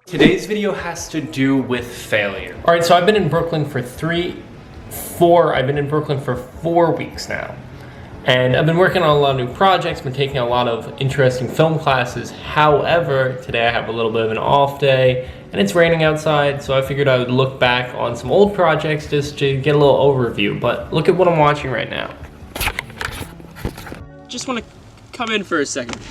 Today's video has to do with failure. All right, so I've been in Brooklyn for I've been in Brooklyn for 4 weeks now. And I've been working on a lot of new projects, been taking a lot of interesting film classes. However, today I have a little bit of an off day and it's raining outside, so I figured I would look back on some old projects just to get a little overview. But look at what I'm watching right now. Just want to come in for a second.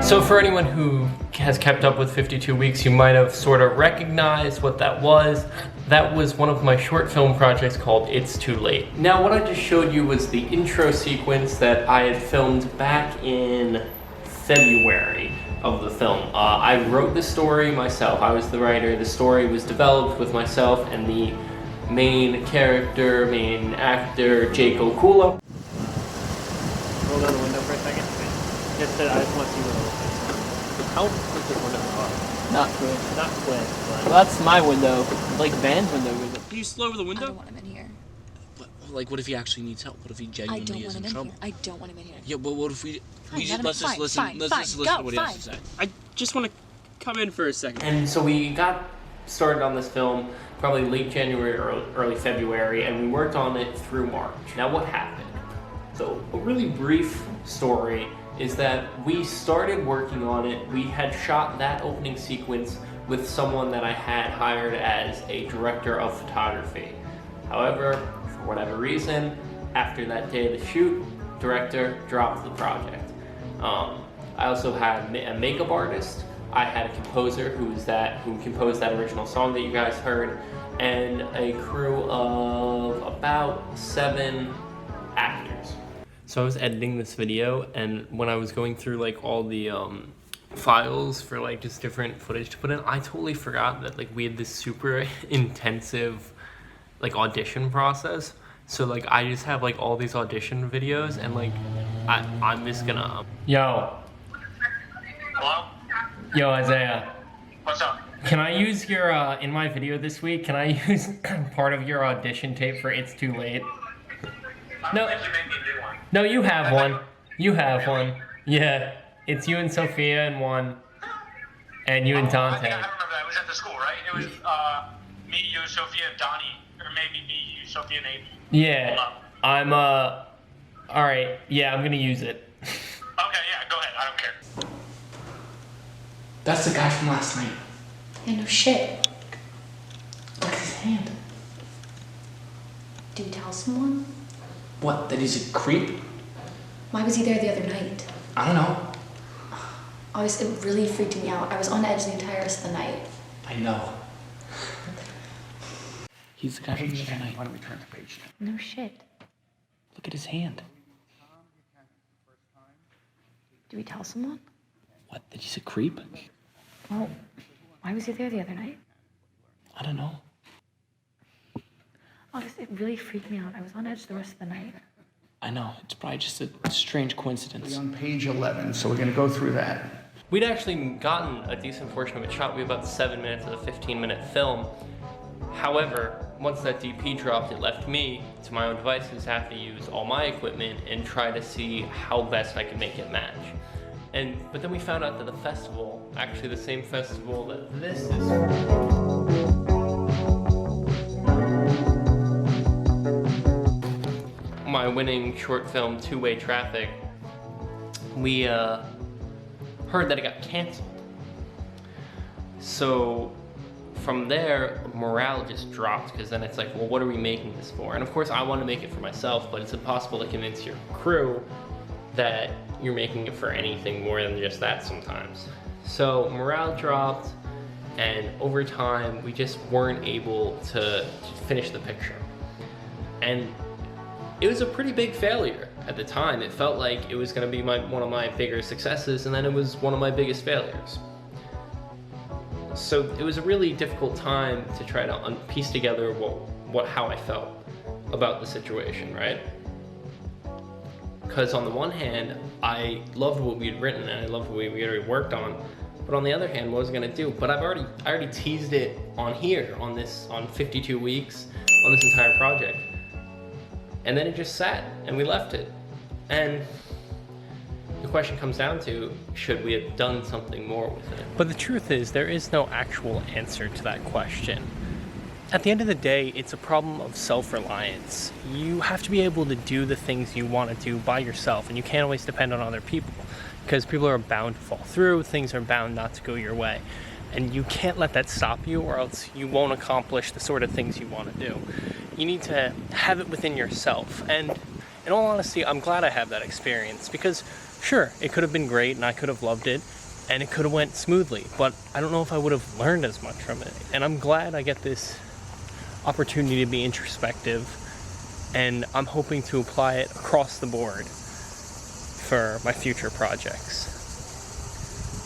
So for anyone who has kept up with 52 Weeks, you might have sort of recognized what that was. That was one of my short film projects called It's Too Late. Now what I just showed you was the intro sequence that I had filmed back in February of the film. I wrote the story myself. I was the writer. The story was developed with myself and the main character, main actor, Jake Okula. Roll down the window for a second. I just want to see what it looks like. How is the window car? Not Quinn. Not Quinn, but... Well, that's my window. Like Van's window. Can you slow over the window? I don't want him in here. What if he actually needs help? What if he genuinely is in trouble? I don't want him in here. Yeah, but what if let's just listen to what he has to say. I just want to come in for a second. And so we got started on this film probably late January or early February, and we worked on it through March. Now what happened? So a really brief story is that we started working on it. We had shot that opening sequence with someone that I had hired as a director of photography. However, for whatever reason, after that day of the shoot, director dropped the project. I also had a makeup artist. I had a composer who composed that original song that you guys heard, and a crew of about 7 actors. So I was editing this video, and when I was going through like all the files for like just different footage to put in, I totally forgot that like we had this super intensive like audition process. So like I just have like all these audition videos, and like I'm just gonna Yo. Hello? Yo, Isaiah. What's up? Can I use your in my video this week? Can I use part of your audition tape for It's Too Late? No. No, you have one. You have one. Yeah. It's you and Sophia in one. And you and Dante. I remember that. It was at the school, right? It was me, you, Sophia, Donnie. Or maybe me, you, Sophia, and Aiden. Yeah. I'm alright. Yeah, I'm gonna use it. Okay, yeah, go ahead. I don't care. That's the guy from last night. Yeah, no shit. Look at his hand. Do you tell someone? What, that he's a creep? Why was he there the other night? I don't know. It really freaked me out. I was on edge the entire rest of the night. I know. He's the guy from the other night. Why don't we turn to page 10? No shit. Look at his hand. Do we tell someone? What, that he's a creep? Well, why was he there the other night? I don't know. It really freaked me out. I was on edge the rest of the night. I know. It's probably just a strange coincidence. On page 11, so we're going to go through that. We'd actually gotten a decent portion of it shot. We had about 7 minutes of a 15-minute film. However, once that DP dropped, it left me to my own devices, have to use all my equipment and try to see how best I could make it match. But then we found out that the festival, actually the same festival that this is. My winning short film, Two-Way Traffic, we heard that it got canceled. So from there, morale just dropped, because then it's like, well, what are we making this for? And of course, I want to make it for myself, but it's impossible to convince your crew that you're making it for anything more than just that sometimes. So morale dropped, And over time, we just weren't able to finish the picture. And it was a pretty big failure at the time. It felt like it was going to be one of my bigger successes, and then it was one of my biggest failures. So it was a really difficult time to try to piece together how I felt about the situation, right? Because on the one hand, I loved what we had written and I loved what we had already worked on, but on the other hand, what was I gonna do? But I already teased it on here, on 52 weeks, on this entire project. And then it just sat and we left it. And the question comes down to, should we have done something more with it? But the truth is, there is no actual answer to that question. At the end of the day, it's a problem of self-reliance. You have to be able to do the things you want to do by yourself, and you can't always depend on other people, because people are bound to fall through, things are bound not to go your way. And you can't let that stop you, or else you won't accomplish the sort of things you want to do. You need to have it within yourself. And in all honesty, I'm glad I have that experience, because sure, it could have been great and I could have loved it and it could have went smoothly, but I don't know if I would have learned as much from it. And I'm glad I get this opportunity to be introspective, and I'm hoping to apply it across the board for my future projects.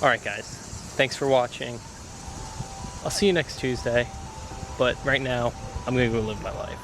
Alright guys, thanks for watching. I'll see you next Tuesday, but right now, I'm gonna go live my life.